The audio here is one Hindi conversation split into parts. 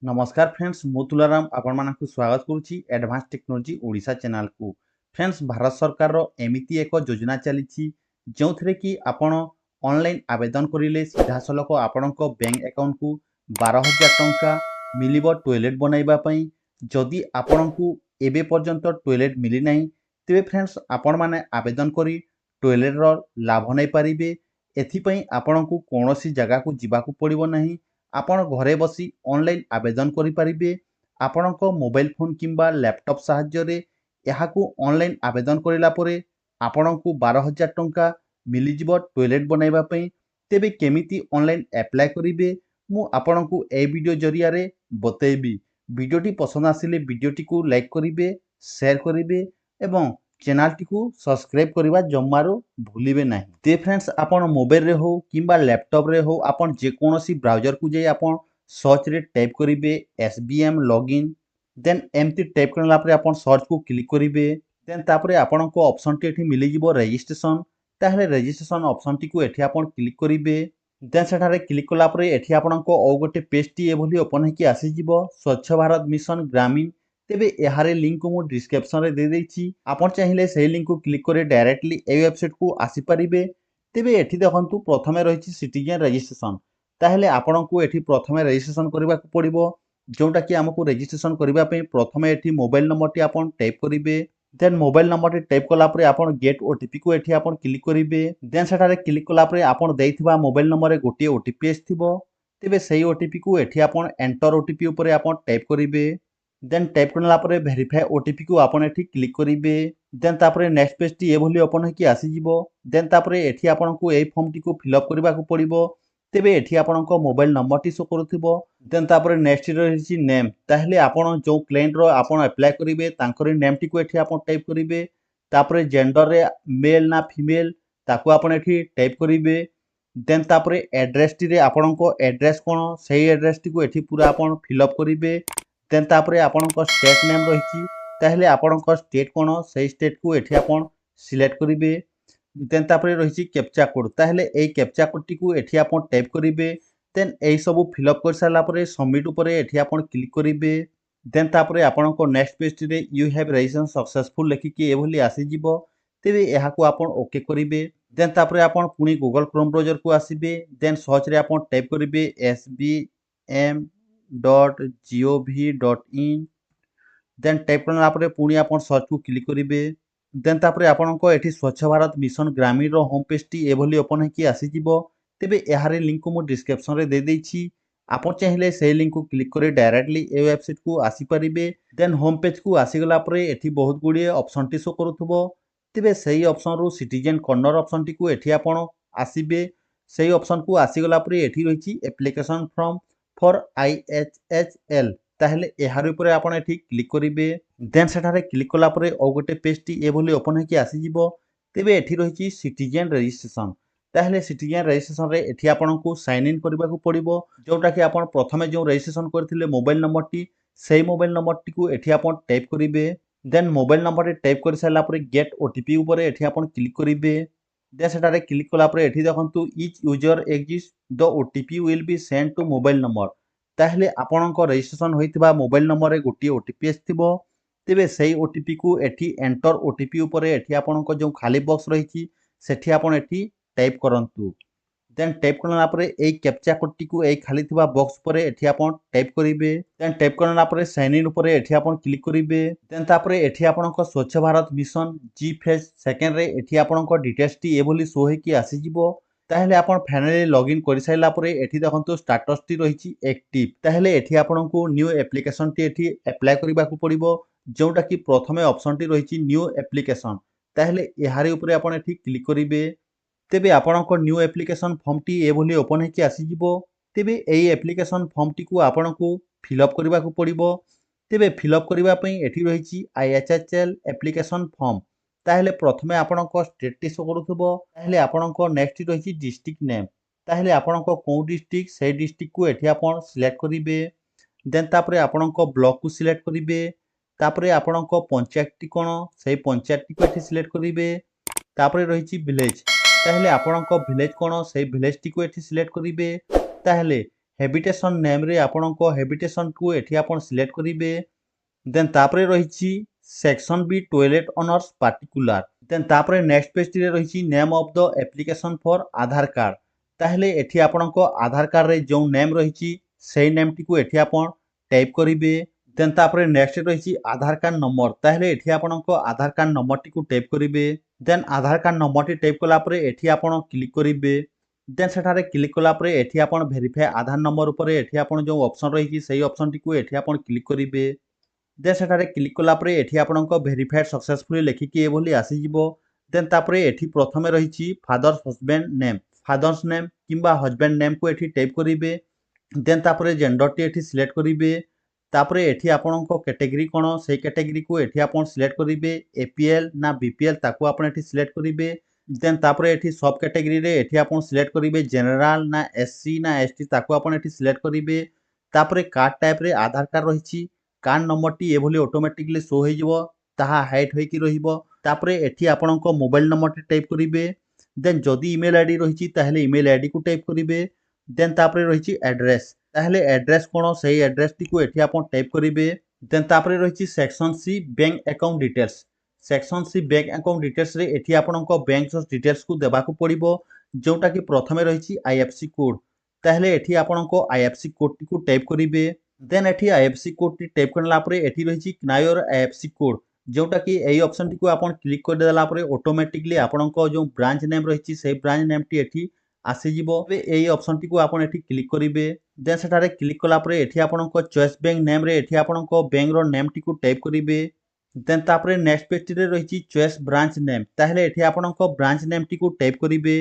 नमस्कार फ्रेंड्स मु तुलाराम आपण मानकु स्वागत करुच्ची एडवांस टेक्नोलोजी ओडिशा चैनल को। फ्रेंड्स भारत सरकार रो एमिति एक योजना चली जो थे कि आपण ऑनलाइन आवेदन करें सीधा सलख आपण बैंक अकाउंट को 12,000 टंका मिलिबो टॉयलेट बनैबापी। जदि आपण को एबे पर्यंत टॉयलेट मिली नहीं तेबे फ्रेंड्स आपण माने आवेदन करी टॉयलेट रो लाभ नहीं पारिबे। एथिपई आपण को कौनसी जगह को जीवाकू पड़िबो नहीं। आपण घरे बसी ऑनलाइन आवेदन करि परिबे। आपणक मोबाइल फोन किंबा लैपटॉप साहाय्य रे एहाकू ऑनलाइन आवेदन करिला परे आपणकू 12,000 टंका मिलिजिबो टॉयलेट बनैबा पई। तेबे केमिति ऑनलाइन अप्लाई करिवे मु आपणकू ए वीडियो जरिया रे बतैबी। वीडियोटी पसंद आसिले वीडियोटी को लाइक करिवे, शेयर करिवे एवं चैनल टी को सब्सक्राइब करबा जम्मारो भूलिबे नहीं। ते फ्रेंड्स आपण मोबाइल रे हो किंबा लैपटॉप रे हो आपण जे कोनोसी ब्राउजर को जाई आपण सर्च रे टाइप करिवे SBM लॉगिन। देन एमती टाइप करला परे आपण सर्च को क्लिक करिवे। देन तापरे आपण को ऑप्शन टी एठी मिली जिवो रजिस्ट्रेशन। ताहले रजिस्ट्रेशन ऑप्शन टी को एठी आपण क्लिक करिवे। देन सेठारे क्लिक कला परे एठी आपण को औ गोटे पेज टी एभली ओपन हेकी आसी जिवो स्वच्छ भारत मिशन ग्रामीण। तेबे एहारे लिंक को मु डिस्क्रिप्शन रे दे देछि। आपण चाहिले सेही लिंक को क्लिक करे डायरेक्टली ए वेबसाइट को आसी परिबे। तेबे एठी देखंतु प्रथमे रहिछि सिटीजन रजिस्ट्रेशन। ताहले आपण को एठी प्रथमे रजिस्ट्रेशन करबा को पड़िबो जोंटा कि हमकु रजिस्ट्रेशन करबा पई प्रथमे एठी मोबाइल नंबर टी आपण टाइप करिवे। देन मोबाइल नंबर टी टाइप कला परे आपण गेट ओटीपी को एठी आपण क्लिक करिवे। देन सेटारे क्लिक कला परे आपण देइथिबा मोबाइल नंबर रे गोटे ओटीपी आस्थिबो। तेबे सेही ओटीपी को एठी आपण एंटर ओटीपी ऊपर आपण टाइप करिवे। देन टाइप करला परे वेरीफाई ओटीपी को आपण एठी क्लिक करिवे। देन तापरे नेक्स्ट पेज टी एभली ओपन हेकी आसी जिवो। देन तापरे एठी आपण को एई फॉर्म टी को फिल अप करबा को पड़िबो। तेबे एठी आपण को मोबाइल नंबर टी शो करूथिबो। देन तापरे नेक्स्ट रे रहिछि नेम। ताहले आपण जो क्लाइंट रो आपण अप्लाई करिवे तांकरी नेम टी को एठी आपण टाइप करिवे। तापरे जेंडर रे मेल ना फीमेल ताको आपण एठी टाइप करिवे। देन तापरे एड्रेस टी रे आपण को एड्रेस कोन सेही एड्रेस टी को एठी पूरा आपण फिल अप करिवे। देन तापरे आपण को स्टेट नेम रहिछि ताहले आपण को स्टेट कोन सेही स्टेट को एठी आपण सिलेक्ट करिवे। देन तापरे रहिछि कैप्चा कोड ताहले एई कैप्चा कोड टी को एठी आपण टाइप करिवे। देन एई सब फिल अप कर साला परे सबमिट ऊपर एठी आपण क्लिक करिवे। देन तापरे आपण को नेक्स्ट पेज टी रे यू हैव रजिस्ट्रेशन सक्सेसफुल लिखि कि एभली आसी जिवो। तेबे एहा को आपण ओके करिवे। देन तापरे आपण पुनी गूगल क्रोम ब्राउजर को आसीबे। देन सर्च रे आपण टाइप करिवे sbm.gov.in। देन टाइप करला परे पुनी आपण सर्च को क्लिक करिवे। देन तापरे आपण को एठी स्वच्छ भारत मिशन ग्रामीण रो होम पेज टी एभली ओपन हेकी आसी जिवो। तेबे एहारे लिंक को मु डिस्क्रिप्शन रे दे देछि। आपण चाहिले सेही लिंक को क्लिक करे डायरेक्टली ए वेबसाइट को आसी परिबे। देन होम पेज को आसी गला परे एठी बहुत गुडी ऑप्शन टी शो करूथबो। तेबे सेही ऑप्शन रो सिटीजन कॉर्नर ऑप्शन टी को एठी आपण आसीबे। सेही ऑप्शन को आसी गला परे एठी रहिछि एप्लीकेशन फॉर्म फॉर IHHL। ताहले एहार ऊपर आपण एठी क्लिक करिवे। देन सेठारे क्लिक कला परे औ गोटे पेज टी एभली ओपन हेकी आसी जिवो। तेबे एठी रहिछि सिटीजन रजिस्ट्रेशन। ताहले सिटीजन रजिस्ट्रेशन रे एठी आपण को साइन इन करबा को पड़िबो जोटा कि आपण प्रथमे जो रजिस्ट्रेशन करथिले मोबाइल नंबर टी सेही मोबाइल नंबर टी को एठी आपण टाइप करिवे। देन मोबाइल नंबर टी टाइप कर साला परे गेट ओटीपी ऊपर एठी आपण क्लिक करिवे। देन सेटारे क्लिक कला परे एठी देखंतु each user exist the OTP will be send to mobile number. ताहले आपण को रजिस्ट्रेशन होइतिबा मोबाइल नंबर रे गोटी ओटीपी आस्थिबो। तेबे सेही ओटीपी को एठी एंटर ओटीपी ऊपर एठी आपण को जो खाली बॉक्स रहिछि सेठी आपण एठी टाइप करंतु। देन टाइप करला परे एई कैप्चा कोड टी को एई खाली थिबा बॉक्स परे एठी आपण टाइप करिवे। देन टाइप करला परे साइन इन ऊपर एठी आपण क्लिक करिवे। देन तापरे एठी आपण को स्वच्छ भारत मिशन जी फेज सेकंड रे एठी आपण को डिटेल्स टी एभली शो हे कि आसी जिवो। ताहले आपण फाइनली लॉगिन करि साइला परे एठी देखंतु स्टेटस टी रहिछि एक्टिव। ताहले एठी आपण को न्यू एप्लीकेशन टी एठी अप्लाई करिबा को पड़िबो जोटा कि प्रथमे ऑप्शन टी रहिछि न्यू एप्लीकेशन। ताहले एहारे ऊपर आपण एठी क्लिक करिवे। तेबे आपण को न्यू एप्लीकेशन फॉर्म टी एभली ओपन हेकी आसी जिवो। तेबे एई एप्लीकेशन फॉर्म टी को आपण को फिल अप करबा को पड़िबो। तेबे फिल अप करबा पई एठी रहिछि IHHL एप्लीकेशन फॉर्म। ताहले प्रथमे आपण को स्टेट टी शो करूथबो। ताहले आपण को नेक्स्ट रहिछि डिस्ट्रिक्ट नेम। ताहले आपण को को डिस्ट्रिक्ट सेही डिस्ट्रिक्ट को एठी आपण सिलेक्ट करिवे। देन तापरे आपण को ब्लॉक को सिलेक्ट करिवे। तापरे आपण को पंचायत टी कोन सेही पंचायत टी को एठी सिलेक्ट करिवे। तापरे रहिछि विलेज। ताहले आपण को विलेज कोन सेही विलेज टी को एठी सिलेक्ट करिवे। ताहले हैबिटेशन नेम रे आपणको हैबिटेशन को एठी आपण सिलेक्ट करिवे। देन तापरे रहिछि section B toilet owners particular. Then तापरे नेक्स्ट पेज रे रहिछि name of the application for Aadhaar card. ताहले एठी आपणको आधार कार्ड रे जो नेम रहिछि सेही नेम टी को एठी आपण टाइप करिवे। देन तापरे नेक्स्ट रहिछि आधार कार्ड नंबर। ताहले एठी आपणको आधार कार्ड नंबर टी को टाइप करिवे। देन आधार कार्ड नंबर टी टाइप कला परे एठी आपण क्लिक करिवे। देन सेठारे क्लिक कला परे एठी आपण वेरीफाई आधार नंबर ऊपर एठी आपण जो ऑप्शन रहिछि सेही ऑप्शन टी को एठी आपण क्लिक करिवे। देन सेठारे क्लिक कला परे एठी आपणको वेरीफाइड सक्सेसफुली लेखिकी एभली आसी जिवो। देन तापरे एठी प्रथमे रहिछि father's husband name. Father's name किंबा हस्बैंड नेम को एठी टाइप करिवे। देन तापरे जेंडर टी एठी सिलेक्ट करिवे। तापरे एठी आपणको कैटेगरी कोन सेही कैटेगरी को एठी आपण सिलेक्ट करिवे। एपीएल ना बीपीएल ताको आपण एठी सिलेक्ट करिवे। देन तापरे एठी सब कैटेगरी रे एठी आपण सिलेक्ट करिवे जनरल ना एससी ना एसटी ताको आपण एठी सिलेक्ट करिवे। तापरे कार्ड टाइप रे आधार कार्ड रहिछि। कार्ड नंबर टी एभली ऑटोमेटिकली शो हे जिवो। ताहा हाइट होई कि रहिबो। तापरे एठी आपणको मोबाइल नंबर टी टाइप करिवे। देन जदी ईमेल आईडी रहिछि ताहेले ईमेल आईडी को टाइप करिवे। देन तापरे रहिछि एड्रेस। ताहेले एड्रेस कोन सेही एड्रेस टी को एठी आपण टाइप करिवे। देन तापरे रहिछि section C bank account details. Section C bank account details रे एठी आपणको बैंक डिटेल्स को देबाकू पड़िबो जोटा कि प्रथमे रहिछि आईएफसी कोड। ताहेले एठी आपणको आईएफसी कोड टी को टाइप करिवे। देन एठी आईएफसी कोड टी टाइप करला परे एठी रहिछि क्नायोर आईएफसी कोड जोटा कि एई ऑप्शन टी को आपण क्लिक कर देला परे ऑटोमेटिकली आपणको जो ब्रांच नेम रहिछि सेही ब्रांच नेम टी एठी आसी जिवो। एई ऑप्शन टी को आपण एठी क्लिक करिवे। देन सेठारे क्लिक कला परे एठी आपणको चॉइस बैंक नेम रे एठी आपणको बैंक रो नेम टी को टाइप करिवे। देन तापरे नेक्स्ट पेज रे रहिछि चॉइस ब्रांच नेम। ताहेले एठी आपणको ब्रांच नेम टी को टाइप करिवे।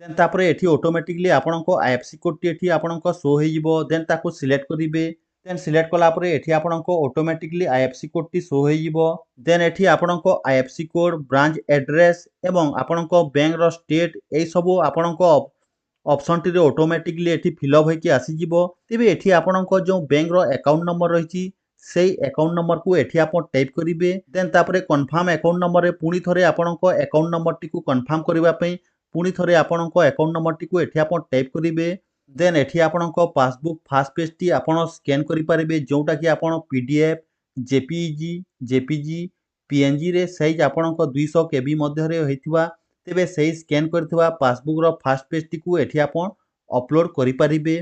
देन तापरे एठी ऑटोमेटिकली आपणको आईएफसी कोड टी एठी आपणको शो हे जिवो। देन ताको सिलेक्ट करिवे। देन सिलेक्ट कला परे एठी आपणको ऑटोमेटिकली आईएफसी कोड टी शो हे जिवो। देन एठी आपणको आईएफसी कोड ब्रांच एड्रेस एवं आपणको बैंक रो स्टेट एई सबो आपणको ऑप्शन टी रे ऑटोमेटिकली एठी फिलअप होई कि आसी जिवो। तेबे एठी आपणको जो बैंक रो अकाउंट नंबर रहिछि सेही अकाउंट नंबर को एठी आपण टाइप करिवे। देन तापरे कन्फर्म अकाउंट नंबर रे पुनी थरे आपणको अकाउंट नंबर टी को कन्फर्म करिवा पई पुनी थरे आपणको अकाउंट नंबर टी को एठी आपण टाइप करिवे। देन एठी आपणको पासबुक फास्ट पेज टी आपण स्कैन करि परिबे जोटा कि आपण पीडीएफ जेपीजी पीएनजी रे साइज आपणको 200 केबी मध्य रे होइथिबा। तेबे सेही स्कैन करथिबा पासबुक रो फास्ट पेज टी को एठी आपण अपलोड करि परिबे।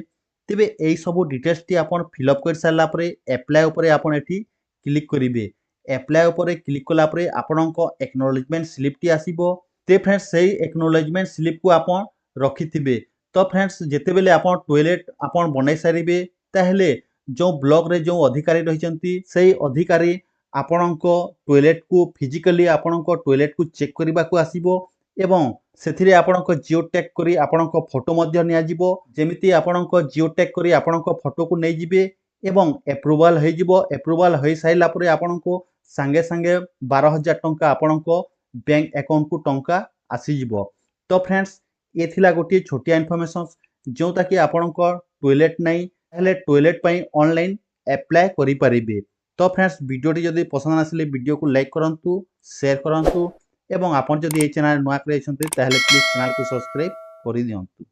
तेबे एई सब डिटेल्स टी आपण फिलअप कर सारला परे अप्लाई ऊपर आपण एठी क्लिक करिवे। अप्लाई ऊपर क्लिक कला परे आपणको एक्नॉलेजमेंट स्लिप टी आसीबो। ते फ्रेंड्स सेही एक्नॉलेजमेंट स्लिप को आपण रखिथिबे। तो फ्रेंड्स जेते बेले आपण टॉयलेट आपण बनाई सारिबे ताहेले जो ब्लॉक रे जो अधिकारी रहिचंती सेही अधिकारी आपणको टॉयलेट को फिजिकली आपणको टॉयलेट को चेक करिबा को आसीबो एवं सेथिरे आपणको जियो टैग करी आपणको फोटो मध्ये निया जिवो। जेमिति आपणको जियो टैग करी आपणको फोटो को नै जिवे एवं अप्रूवल हे जिवो। अप्रूवल होई साइला परे आपणको संगे संगे 12,000 टंका आपणको बैंक अकाउंट को टंका आसी जिवो। तो फ्रेंड्स ये थिला गोटे छोटिया इनफॉरमेशन जोटा कि आपणको टॉयलेट नै हेले टॉयलेट पई ऑनलाइन अप्लाई करि परिबे। तो फ्रेंड्स वीडियोटी जदि पसंद आसिले वीडियो को लाइक करंतु शेयर करंतु एवं आपण जदि ए चैनल नुआ करे छन्ते ताहेले प्लीज चैनल को सब्सक्राइब करि दियंतु।